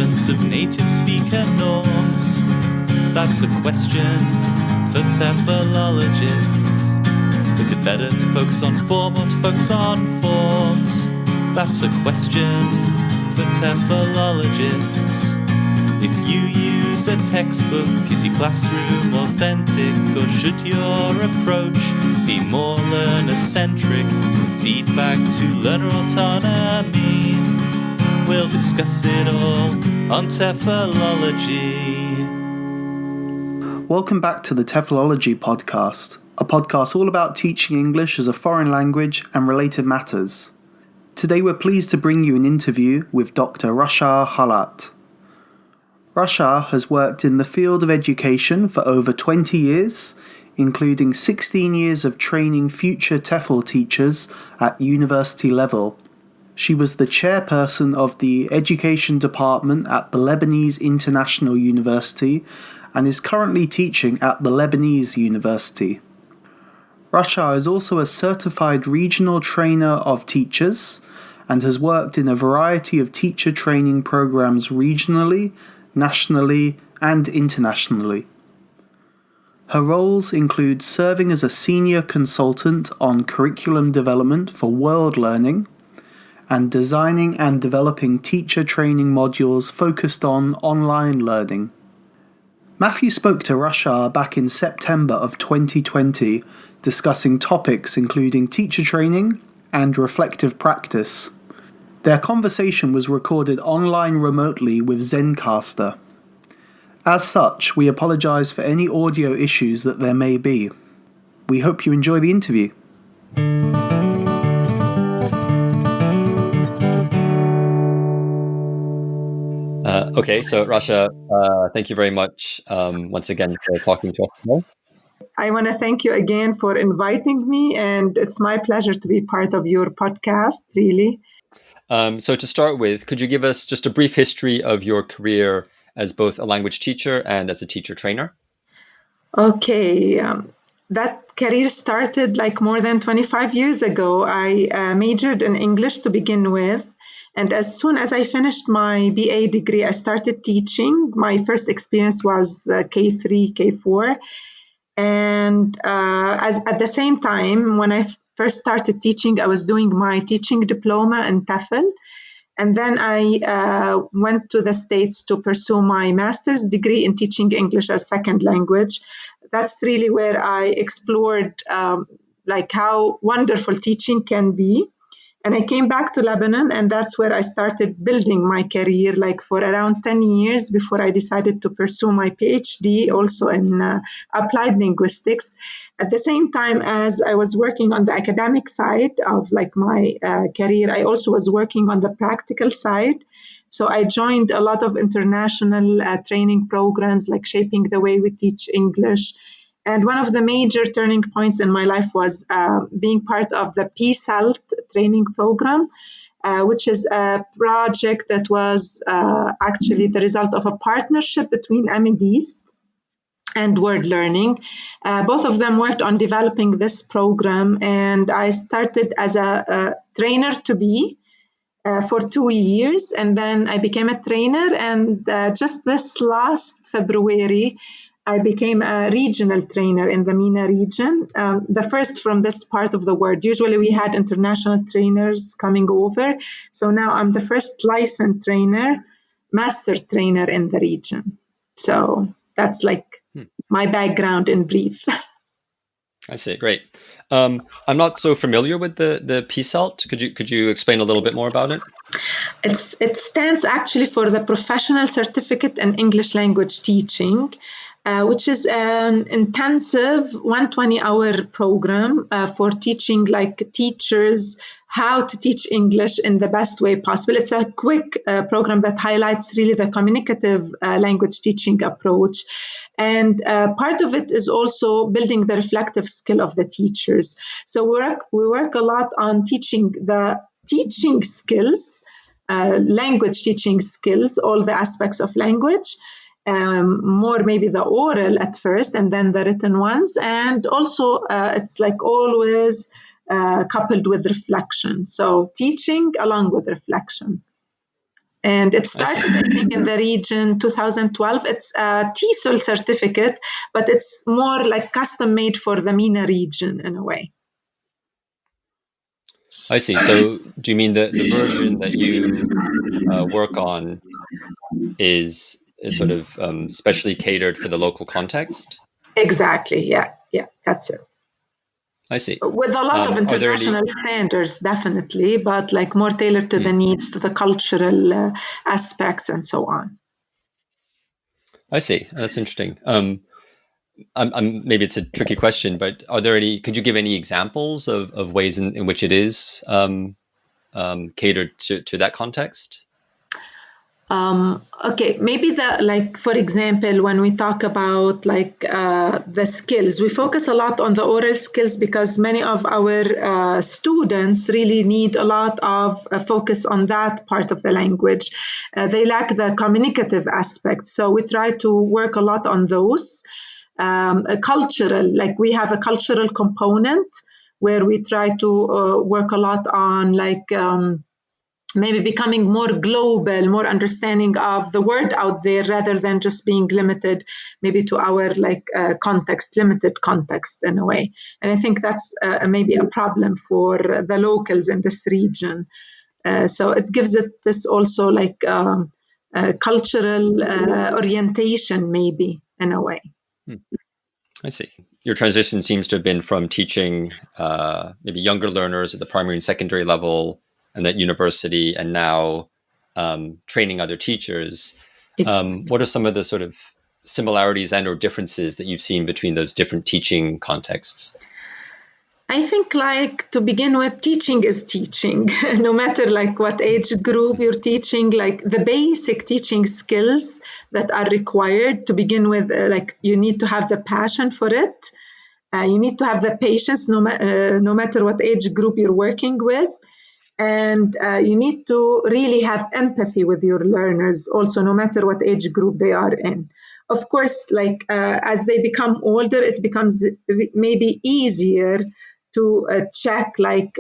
difference of native speaker norms? That's a question for TEFLologists. Is it better to focus on form or to focus on forms? That's a question for TEFLologists. If you use a textbook, is your classroom authentic, or should your approach be more learner-centric, from feedback to learner autonomy? We'll discuss it all on TEFLology. Welcome back to the TEFLology Podcast, a podcast all about teaching English as a foreign language and related matters. Today we're pleased to bring you an interview with Dr Rasha Halat. Racha has worked in the field of education for over 20 years, including 16 years of training future TEFL teachers at university level. She was the chairperson of the Education Department at the Lebanese International University and is currently teaching at the Lebanese University. Racha is also a certified regional trainer of teachers and has worked in a variety of teacher training programs regionally, nationally, and internationally. Her roles include serving as a senior consultant on curriculum development for world learning and designing and developing teacher training modules focused on online learning. Matthew spoke to Racha back in September of 2020, discussing topics including teacher training and reflective practice. Their conversation was recorded online remotely with Zencastr. As such, we apologise for any audio issues that there may be. We hope you enjoy the interview. Okay, so Racha, thank you very much once again for talking to us today. I want to thank you again for inviting me, and it's my pleasure to be part of your podcast, really. So to start with, could you give us just a brief history of your career as both a language teacher and as a teacher trainer? Okay, that career started like more than 25 years ago. I majored in English to begin with. And as soon as I finished my BA degree, I started teaching. My first experience was K3, K4. And at the same time, when I first started teaching, I was doing my teaching diploma in TEFL. And then I went to the States to pursue my master's degree in teaching English as second language. That's really where I explored like how wonderful teaching can be. And I came back to Lebanon, and that's where I started building my career, like for around 10 years before I decided to pursue my PhD, also in applied linguistics. At the same time as I was working on the academic side of like my career, I also was working on the practical side. So I joined a lot of international training programs, like Shaping the Way We Teach English. And one of the major turning points in my life was being part of the PCELT training program, which is a project that was actually the result of a partnership between MEDs and Word Learning. Both of them worked on developing this program, and I started as a trainer-to-be for 2 years, and then I became a trainer, and just this last February, I became a regional trainer in the MENA region, the first from this part of the world. Usually we had international trainers coming over, so now I'm the first licensed trainer, master trainer in the region. So that's like my background in brief. I see, great. I'm not so familiar with the PCELT. Could you explain a little bit more about it? It stands actually for the Professional Certificate in English Language Teaching, which is an intensive 120-hour program for teaching like teachers how to teach English in the best way possible. It's a quick program that highlights really the communicative language teaching approach. And part of it is also building the reflective skill of the teachers. So we work a lot on teaching the teaching skills, language teaching skills, all the aspects of language, more maybe the oral at first and then the written ones. And also it's like always coupled with reflection. So teaching along with reflection. And it started, I think, in the region 2012. It's a TESOL certificate, but it's more like custom made for the MENA region in a way. I see. So do you mean the version that you work on is sort of specially catered for the local context? Exactly. Yeah, that's it. I see. With a lot of Are there any? international standards, definitely, but like more tailored to the needs, to the cultural aspects, and so on. I see. That's interesting. Maybe it's a tricky question, but are there any? Could you give any examples of ways in which it is catered to that context? Okay, maybe for example, when we talk about the skills, we focus a lot on the oral skills because many of our students really need a lot of focus on that part of the language. They lack the communicative aspect, so we try to work a lot on those. A cultural, like we have a cultural component where we try to work a lot on maybe becoming more global, more understanding of the world out there rather than just being limited maybe to our limited context in a way. And I think that's maybe a problem for the locals in this region. So it gives it this also cultural orientation maybe in a way. I see. Your transition seems to have been from teaching maybe younger learners at the primary and secondary level and at university, and now training other teachers. Exactly. What are some of the sort of similarities and or differences that you've seen between those different teaching contexts? I think to begin with, teaching is teaching, no matter what age group you're teaching, the basic teaching skills that are required to begin with, you need to have the passion for it. You need to have the patience no matter what age group you're working with. And you need to really have empathy with your learners also, no matter what age group they are in. Of course, as they become older, it becomes maybe easier to check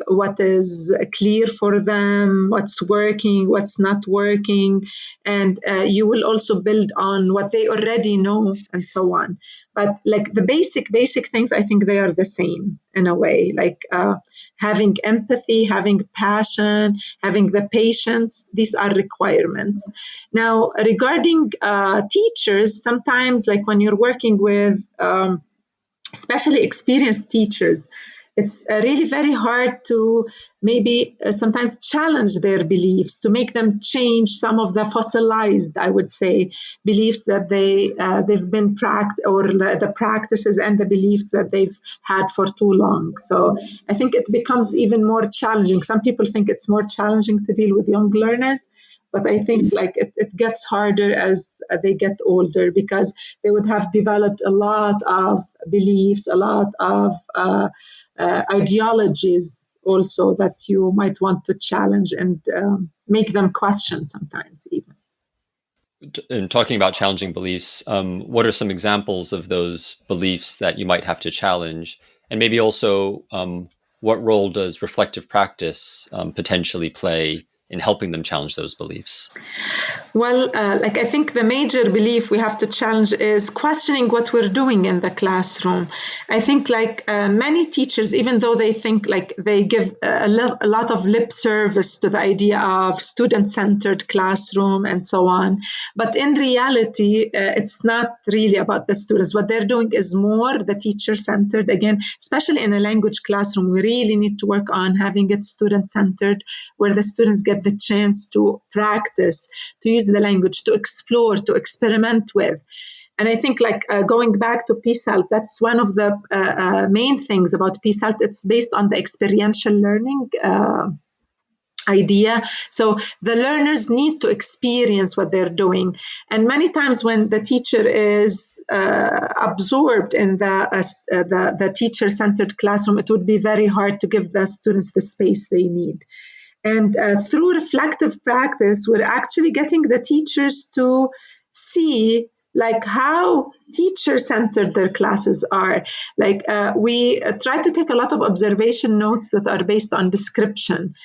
what is clear for them, what's working, what's not working, and you will also build on what they already know and so on. But the basic things, I think they are the same in a way, having empathy, having passion, having the patience. These are requirements. Now, regarding teachers, sometimes when you're working with especially experienced teachers, it's really very hard to maybe sometimes challenge their beliefs, to make them change some of the fossilized, I would say, beliefs that they've been or the practices and the beliefs that they've had for too long. So I think it becomes even more challenging. Some people think it's more challenging to deal with young learners, but I think it gets harder as they get older because they would have developed a lot of beliefs, a lot of ideologies also that you might want to challenge and make them question sometimes even. In talking about challenging beliefs, what are some examples of those beliefs that you might have to challenge? And maybe also, what role does reflective practice potentially play in helping them challenge those beliefs? Well, I think the major belief we have to challenge is questioning what we're doing in the classroom. I think many teachers, even though they think they give a lot of lip service to the idea of student-centered classroom and so on, but in reality, it's not really about the students. What they're doing is more the teacher-centered. Again, especially in a language classroom, we really need to work on having it student-centered, where the students get the chance to practice, to use the language, to explore, to experiment with. And I think going back to PCELT, that's one of the main things about PCELT. It's based on the experiential learning idea. So the learners need to experience what they're doing. And many times when the teacher is absorbed in the teacher-centered classroom, it would be very hard to give the students the space they need. And through reflective practice, we're actually getting the teachers to see how teacher-centered their classes are. We try to take a lot of observation notes that are based on description.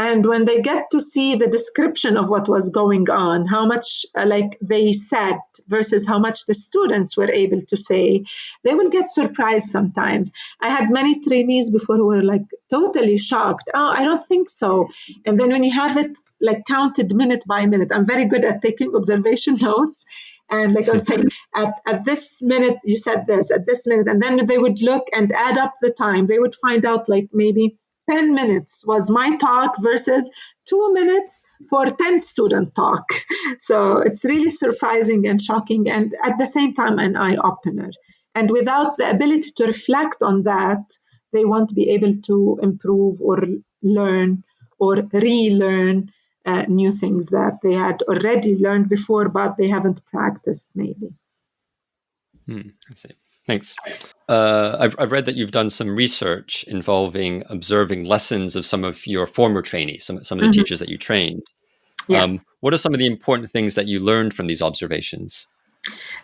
And when they get to see the description of what was going on, how much like they said versus how much the students were able to say, they will get surprised sometimes. I had many trainees before who were like totally shocked. Oh, I don't think so. And then when you have it like counted minute by minute, I'm very good at taking observation notes. And like I would say, at this minute, you said this, at this minute. And then they would look and add up the time. They would find out like maybe 10 minutes was my talk versus 2 minutes for 10 student talk. So it's really surprising and shocking, and at the same time, an eye opener. And without the ability to reflect on that, they won't be able to improve or learn or relearn new things that they had already learned before, but they haven't practiced maybe. I see. Thanks. I've read that you've done some research involving observing lessons of some of your former trainees, some of the teachers that you trained. Yeah. What are some of the important things that you learned from these observations?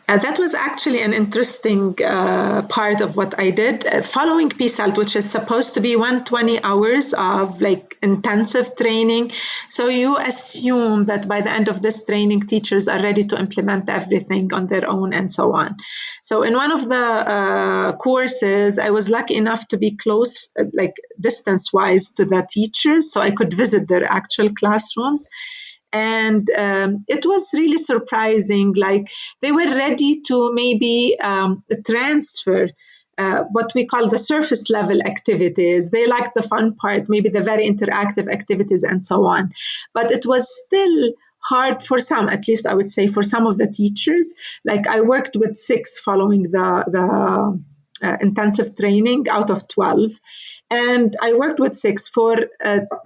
That was actually an interesting part of what I did. Following PCELT, which is supposed to be 120 hours of like intensive training. So you assume that by the end of this training, teachers are ready to implement everything on their own and so on. So in one of the courses, I was lucky enough to be close, like distance-wise to the teachers, so I could visit their actual classrooms. And it was really surprising. Like they were ready to maybe transfer what we call the surface level activities. They liked the fun part, maybe the very interactive activities and so on. But it was still hard for some, at least I would say for some of the teachers. Like I worked with 6 following the intensive training out of 12. And I worked with 6 for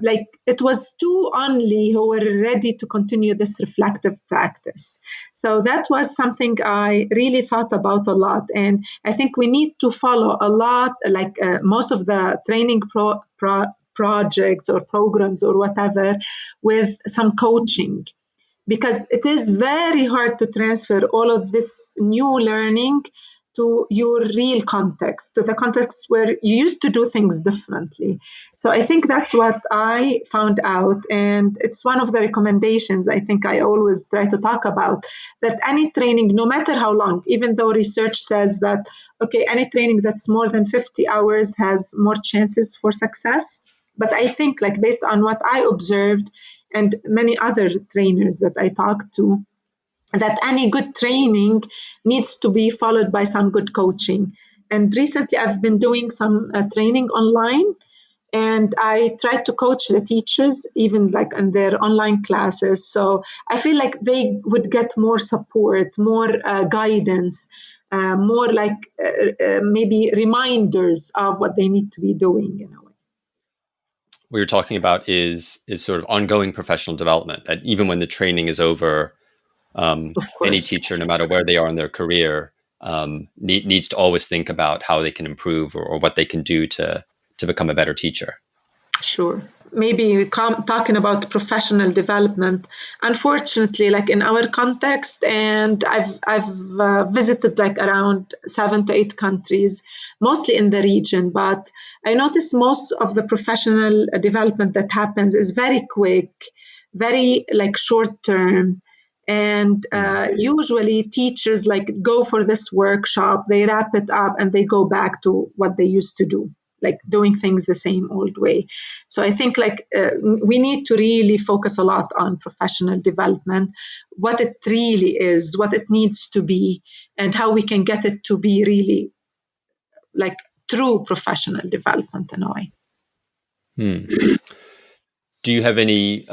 like it was 2 only who were ready to continue this reflective practice. So that was something I really thought about a lot. And I think we need to follow a lot, like most of the training projects or programs or whatever, with some coaching. Because it is very hard to transfer all of this new learning to your real context, to the context where you used to do things differently. So I think that's what I found out. And it's one of the recommendations I think I always try to talk about, that any training, no matter how long, even though research says that, okay, any training that's more than 50 hours has more chances for success. But I think like based on what I observed and many other trainers that I talked to, that any good training needs to be followed by some good coaching. And recently I've been doing some training online, and I try to coach the teachers even like in their online classes. So I feel like they would get more support, more guidance, more like maybe reminders of what they need to be doing in a way. What you're talking about is sort of ongoing professional development, that even when the training is over, any teacher, no matter where they are in their career, needs to always think about how they can improve or what they can do to become a better teacher. Sure. Maybe talking about professional development. Unfortunately, like in our context, and I've visited like around 7 to 8 countries, mostly in the region. But I notice most of the professional development that happens is very quick, very like short term. And usually teachers like go for this workshop, they wrap it up, and they go back to what they used to do, like doing things the same old way. So I think like we need to really focus a lot on professional development, what it really is, what it needs to be, and how we can get it to be really like true professional development in a way. Do you have any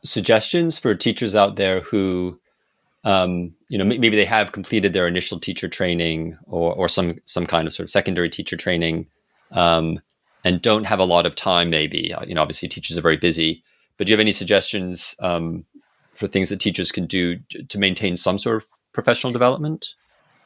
suggestions for teachers out there who, maybe they have completed their initial teacher training or some kind of sort of secondary teacher training, and don't have a lot of time, maybe, obviously teachers are very busy, but do you have any suggestions for things that teachers can do to maintain some sort of professional development?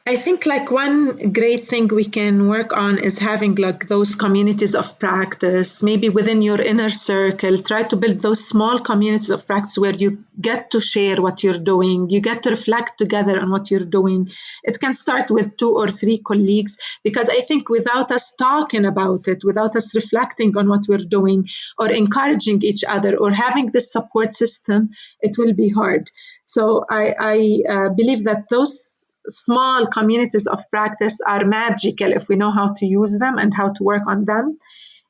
I think like one great thing we can work on is having like those communities of practice, maybe within your inner circle. Try to build those small communities of practice where you get to share what you're doing, you get to reflect together on what you're doing. It can start with 2 or 3 colleagues, because I think without us talking about it, without us reflecting on what we're doing or encouraging each other or having this support system, it will be hard. So I believe that those small communities of practice are magical if we know how to use them and how to work on them,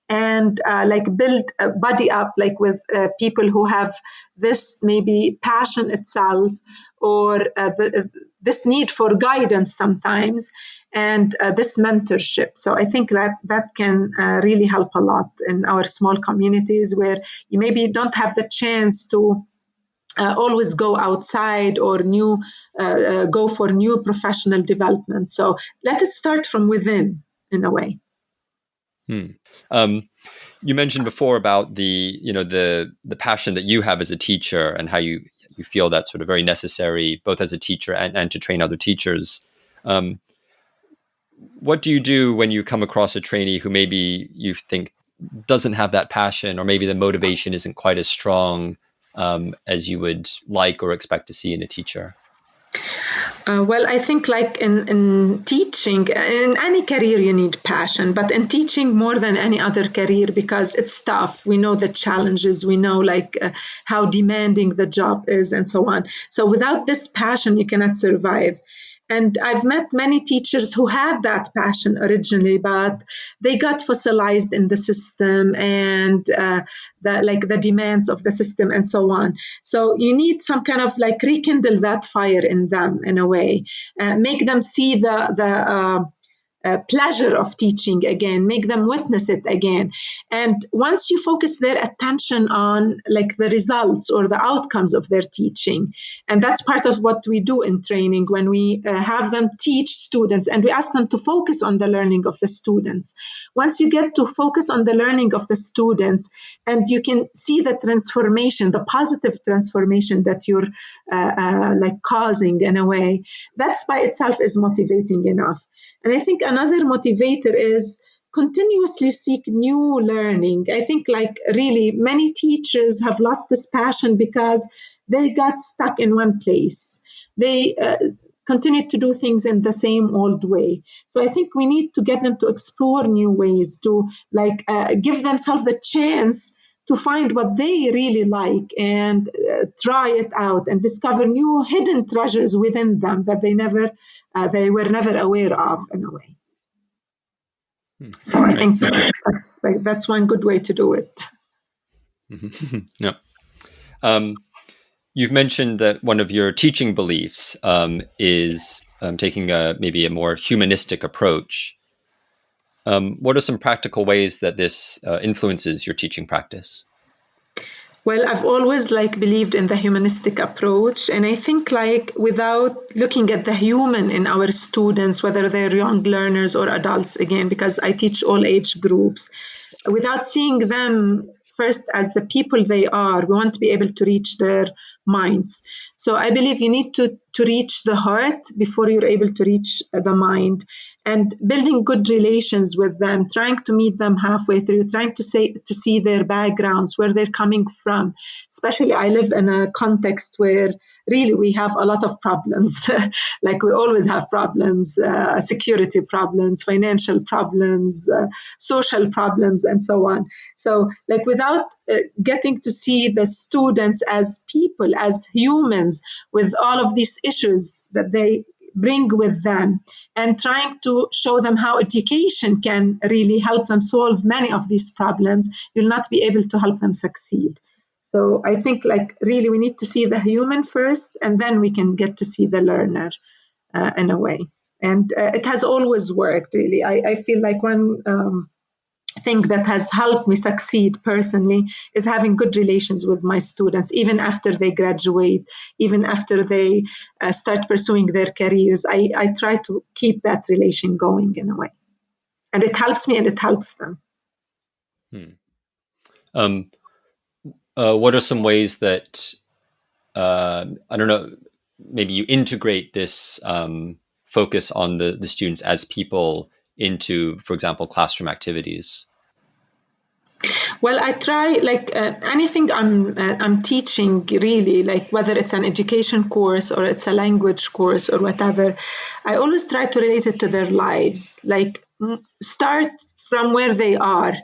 and like build a body up like with people who have this maybe passion itself, or this need for guidance sometimes, and this mentorship. So I think that can really help a lot in our small communities where you maybe don't have the chance to always go outside or go for new professional development. So let it start from within, in a way. You mentioned before about the passion that you have as a teacher and how you feel that's sort of very necessary, both as a teacher and to train other teachers. What do you do when you come across a trainee who maybe you think doesn't have that passion, or maybe the motivation isn't quite as strong as you would like or expect to see in a teacher? Well, I think like in teaching, in any career, you need passion, but in teaching more than any other career, because it's tough. We know the challenges, we know like how demanding the job is and so on. So without this passion, you cannot survive. And I've met many teachers who had that passion originally, but they got fossilized in the system and the demands of the system and so on. So you need some kind of like rekindle that fire in them in a way, make them see the pleasure of teaching again, make them witness it again. And once you focus their attention on like the results or the outcomes of their teaching, and that's part of what we do in training when we have them teach students and we ask them to focus on the learning of the students. Once you get to focus on the learning of the students and you can see the transformation, the positive transformation that you're like causing in a way, that's by itself is motivating enough. And I think another motivator is continuously seek new learning. I think like really many teachers have lost this passion because they got stuck in one place. They continue to do things in the same old way. So I think we need to get them to explore new ways, to like give themselves the chance to find what they really like and try it out and discover new hidden treasures within them that they were never aware of in a way. So I think that's one good way to do it. Yeah. You've mentioned that one of your teaching beliefs is taking maybe a more humanistic approach. What are some practical ways that this influences your teaching practice? Well, I've always like believed in the humanistic approach, and I think like without looking at the human in our students, whether they're young learners or adults, again, because I teach all age groups, without seeing them first as the people they are, we want to be able to reach their minds. So I believe you need to reach the heart before you're able to reach the mind, and building good relations with them, trying to meet them halfway through, trying to see their backgrounds, where they're coming from. Especially I live in a context where really we have a lot of problems. Like we always have problems, security problems, financial problems, social problems, and so on. So like without getting to see the students as people, as humans, with all of these issues that they bring with them, and trying to show them how education can really help them solve many of these problems, you'll not be able to help them succeed. So I think like really we need to see the human first, and then we can get to see the learner in a way. And it has always worked, really. I feel like one thing that has helped me succeed personally is having good relations with my students, even after they graduate, even after they start pursuing their careers. I try to keep that relation going in a way. And it helps me and it helps them. What are some ways that, I don't know, maybe you integrate this focus on the students as people into, for example, classroom activities? Well, I try anything I'm teaching, really, like whether it's an education course or it's a language course or whatever. I always try to relate it to their lives, like start from where they are.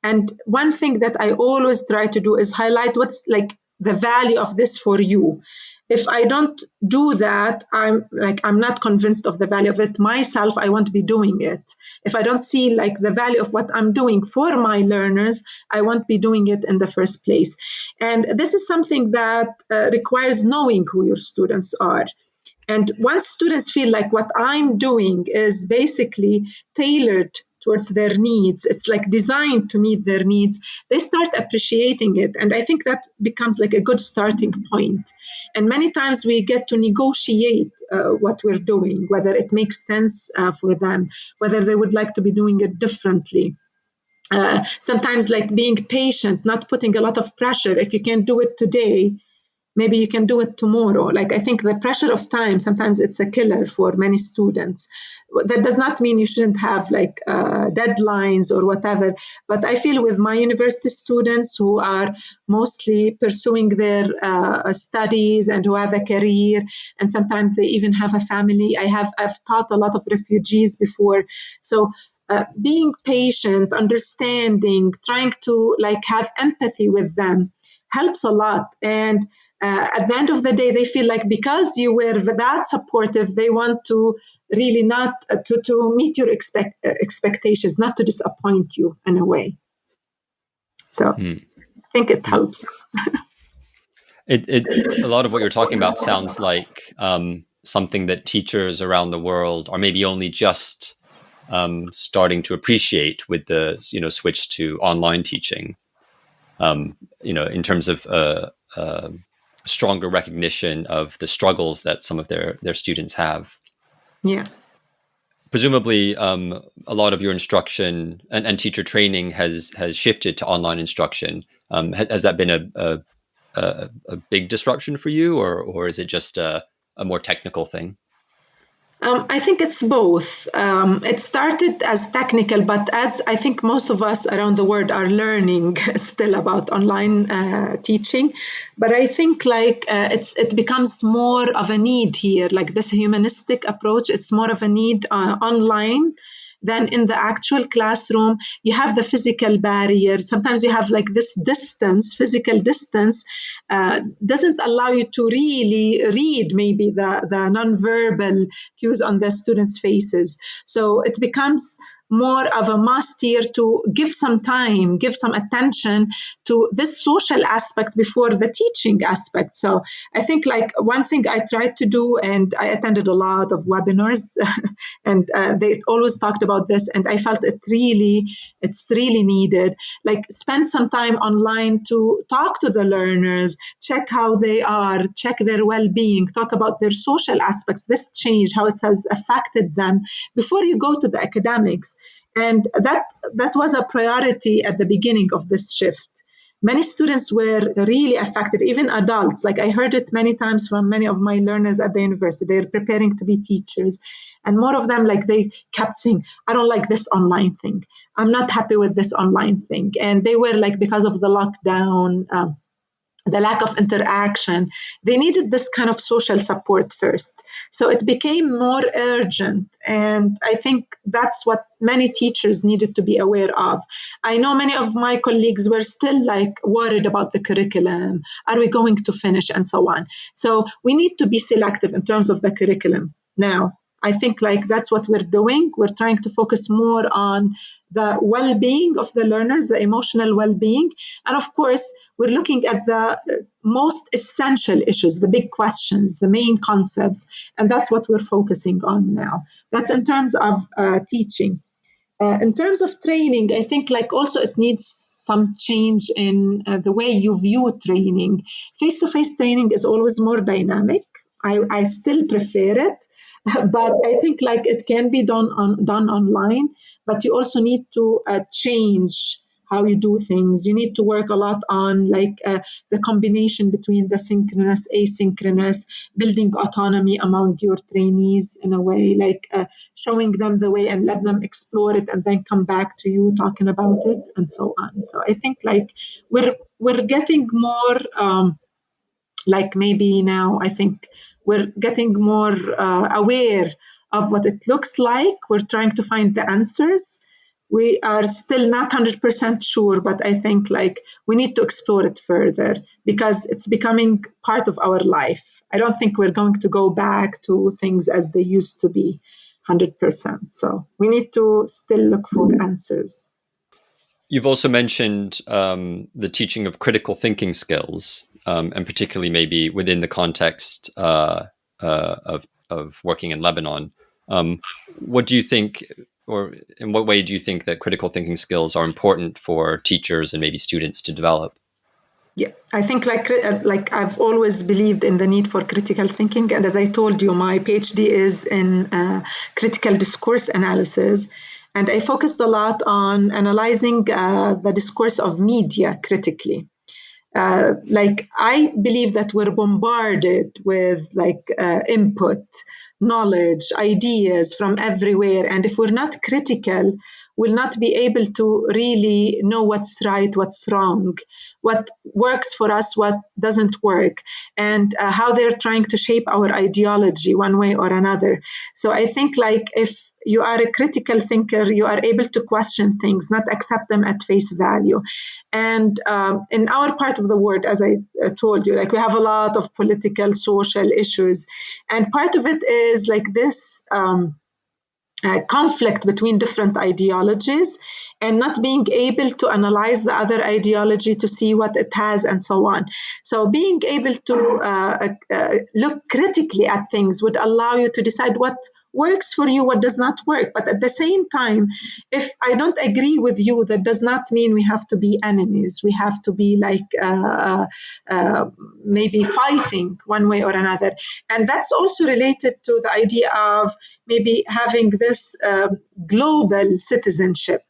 And one thing that I always try to do is highlight what's like the value of this for you. If I don't do that, I'm not convinced of the value of it myself. I won't be doing it. If I don't see like the value of what I'm doing for my learners, I won't be doing it in the first place. And this is something that requires knowing who your students are. And once students feel like what I'm doing is basically tailored towards their needs, it's like designed to meet their needs, they start appreciating it. And I think that becomes like a good starting point. And many times we get to negotiate what we're doing, whether it makes sense for them, whether they would like to be doing it differently. Sometimes like being patient, not putting a lot of pressure. If you can't do it today, maybe you can do it tomorrow. Like, I think the pressure of time, sometimes it's a killer for many students. That does not mean you shouldn't have like deadlines or whatever. But I feel with my university students who are mostly pursuing their studies and who have a career, and sometimes they even have a family. I've taught a lot of refugees before. So being patient, understanding, trying to like have empathy with them helps a lot. And at the end of the day, they feel like because you were that supportive, they want to really not to meet your expectations, not to disappoint you in a way. So I think it helps. A lot of what you're talking about sounds like something that teachers around the world are maybe only just starting to appreciate with the switch to online teaching. In terms of stronger recognition of the struggles that some of their students have. Yeah. Presumably, a lot of your instruction and teacher training has shifted to online instruction. Has that been a big disruption for you, or is it just a more technical thing? I think it's both. It started as technical, but as I think most of us around the world are learning still about online teaching. But I think like it becomes more of a need here, like this humanistic approach. It's more of a need online than in the actual classroom. You have the physical barrier. Sometimes you have like this distance, physical distance, doesn't allow you to really read maybe the nonverbal cues on the students' faces. So it becomes more of a must here to give some time, give some attention to this social aspect before the teaching aspect. So I think like one thing I tried to do, and I attended a lot of webinars and they always talked about this, and I felt it's really needed. Like spend some time online to talk to the learners, check how they are, check their well-being, talk about their social aspects, this change, how it has affected them before you go to the academics. And that was a priority at the beginning of this shift. Many students were really affected, even adults. Like I heard it many times from many of my learners at the university. They're preparing to be teachers. And more of them, like they kept saying, I don't like this online thing. I'm not happy with this online thing. And they were like, because of the lockdown, the lack of interaction, they needed this kind of social support first. So it became more urgent. And I think that's what many teachers needed to be aware of. I know many of my colleagues were still like worried about the curriculum. Are we going to finish and so on? So we need to be selective in terms of the curriculum now. I think like that's what we're doing. We're trying to focus more on the well-being of the learners, the emotional well-being. And of course, we're looking at the most essential issues, the big questions, the main concepts. And that's what we're focusing on now. That's in terms of teaching. In terms of training, I think like also it needs some change in the way you view training. Face-to-face training is always more dynamic. I still prefer it, but I think like it can be done online. But you also need to change how you do things. You need to work a lot on the combination between the synchronous, asynchronous, building autonomy among your trainees in a way, showing them the way and let them explore it and then come back to you talking about it and so on. So I think we're getting more maybe now I think we're getting more aware of what it looks like. We're trying to find the answers. We are still not 100% sure, but I think we need to explore it further because it's becoming part of our life. I don't think we're going to go back to things as they used to be 100%. So we need to still look for answers. You've also mentioned the teaching of critical thinking skills, and particularly maybe within the context of working in Lebanon. What do you think, or in what way do you think that critical thinking skills are important for teachers and maybe students to develop? Yeah, I think I've always believed in the need for critical thinking. And as I told you, my PhD is in critical discourse analysis. And I focused a lot on analyzing the discourse of media critically. I believe that we're bombarded with input, knowledge, ideas from everywhere. And if we're not critical, we'll not be able to really know what's right, what's wrong, what works for us, what doesn't work, and how they're trying to shape our ideology one way or another. So I think if you are a critical thinker, you are able to question things, not accept them at face value. And in our part of the world, as I told you, we have a lot of political, social issues. And part of it is this conflict between different ideologies and not being able to analyze the other ideology to see what it has and so on. So being able to look critically at things would allow you to decide what works for you, what does not work. But at the same time, if I don't agree with you, that does not mean we have to be enemies. We have to be maybe fighting one way or another. And that's also related to the idea of maybe having this global citizenship.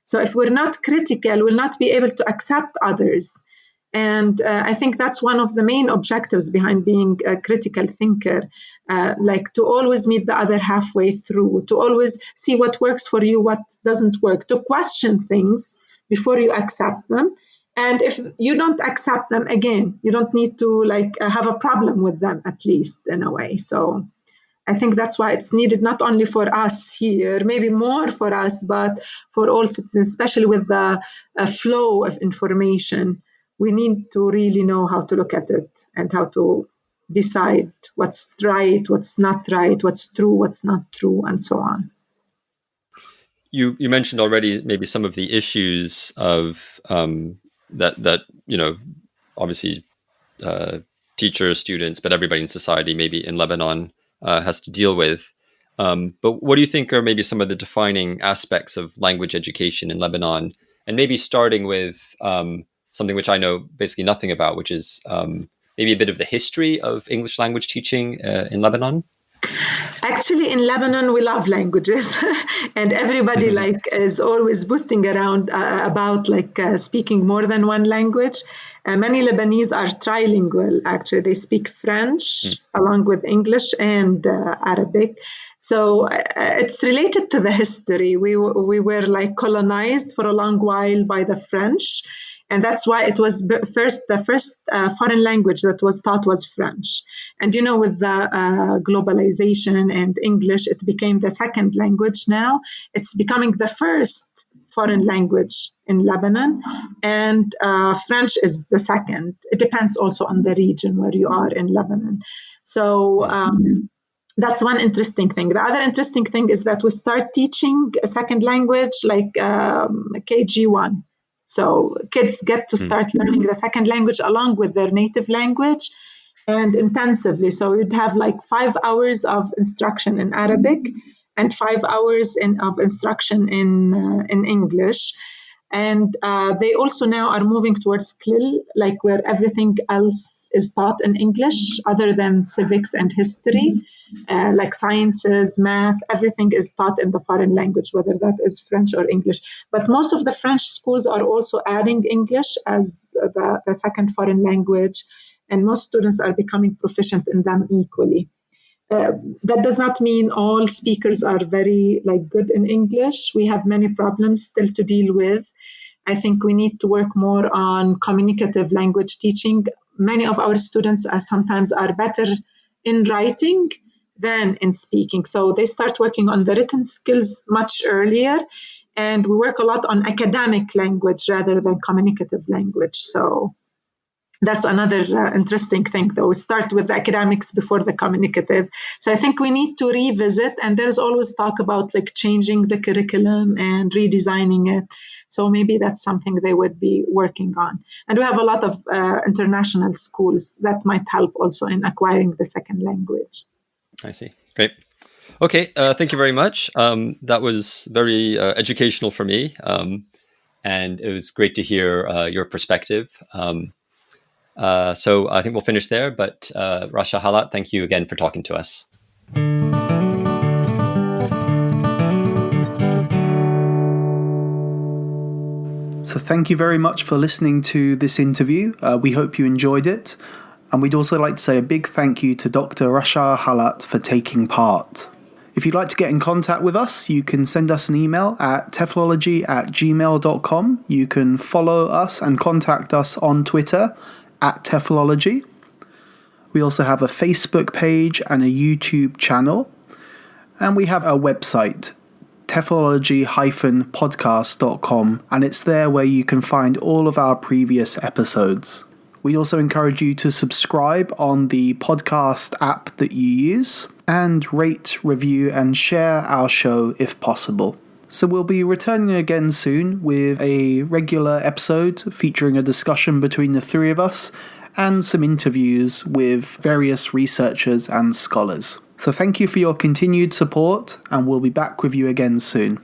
So if we're not critical, we'll not be able to accept others. And I think that's one of the main objectives behind being a critical thinker, to always meet the other halfway through, to always see what works for you, what doesn't work, to question things before you accept them. And if you don't accept them, again, you don't need to have a problem with them, at least in a way. So I think that's why it's needed not only for us here, maybe more for us, but for all citizens, especially with the flow of information. We need to really know how to look at it and how to decide what's right, what's not right, what's true, what's not true, and so on. You mentioned already maybe some of the issues of that obviously teachers, students, but everybody in society, maybe in Lebanon, has to deal with. But what do you think are maybe some of the defining aspects of language education in Lebanon? And maybe starting with something which I know basically nothing about, which is maybe a bit of the history of English language teaching in Lebanon. Actually, in Lebanon, we love languages, and everybody is always boasting around about speaking more than one language. Many Lebanese are trilingual. Actually, they speak French along with English and Arabic. So it's related to the history. We were colonized for a long while by the French. And that's why it was the first foreign language that was taught was French. And, with the globalization and English, it became the second language now. It's becoming the first foreign language in Lebanon. And French is the second. It depends also on the region where you are in Lebanon. So that's one interesting thing. The other interesting thing is that we start teaching a second language KG1. So kids get to start learning the second language along with their native language and intensively. So you'd have 5 hours of instruction in Arabic and 5 hours of instruction in English. And they also now are moving towards CLIL, like where everything else is taught in English other than civics and history, like sciences, math, everything is taught in the foreign language, whether that is French or English. But most of the French schools are also adding English as the second foreign language, and most students are becoming proficient in them equally. That does not mean all speakers are very good in English. We have many problems still to deal with. I think we need to work more on communicative language teaching. Many of our students sometimes are better in writing than in speaking. So they start working on the written skills much earlier, and we work a lot on academic language rather than communicative language. So that's another interesting thing, though. We start with the academics before the communicative. So I think we need to revisit, and there's always talk about changing the curriculum and redesigning it. So maybe that's something they would be working on. And we have a lot of international schools that might help also in acquiring the second language. I see. Great. Okay. Thank you very much. That was very educational for me. And it was great to hear your perspective. So I think we'll finish there. But Rasha Halat, thank you again for talking to us. So thank you very much for listening to this interview. We hope you enjoyed it. And we'd also like to say a big thank you to Dr. Rasha Halat for taking part. If you'd like to get in contact with us, you can send us an email at TEFLology@gmail.com. You can follow us and contact us on Twitter at TEFLology. We also have a Facebook page and a YouTube channel. And we have a website, TEFLology-podcast.com, and it's there where you can find all of our previous episodes. We also encourage you to subscribe on the podcast app that you use and rate, review, and share our show if possible. So we'll be returning again soon with a regular episode featuring a discussion between the three of us and some interviews with various researchers and scholars. So thank you for your continued support, and we'll be back with you again soon.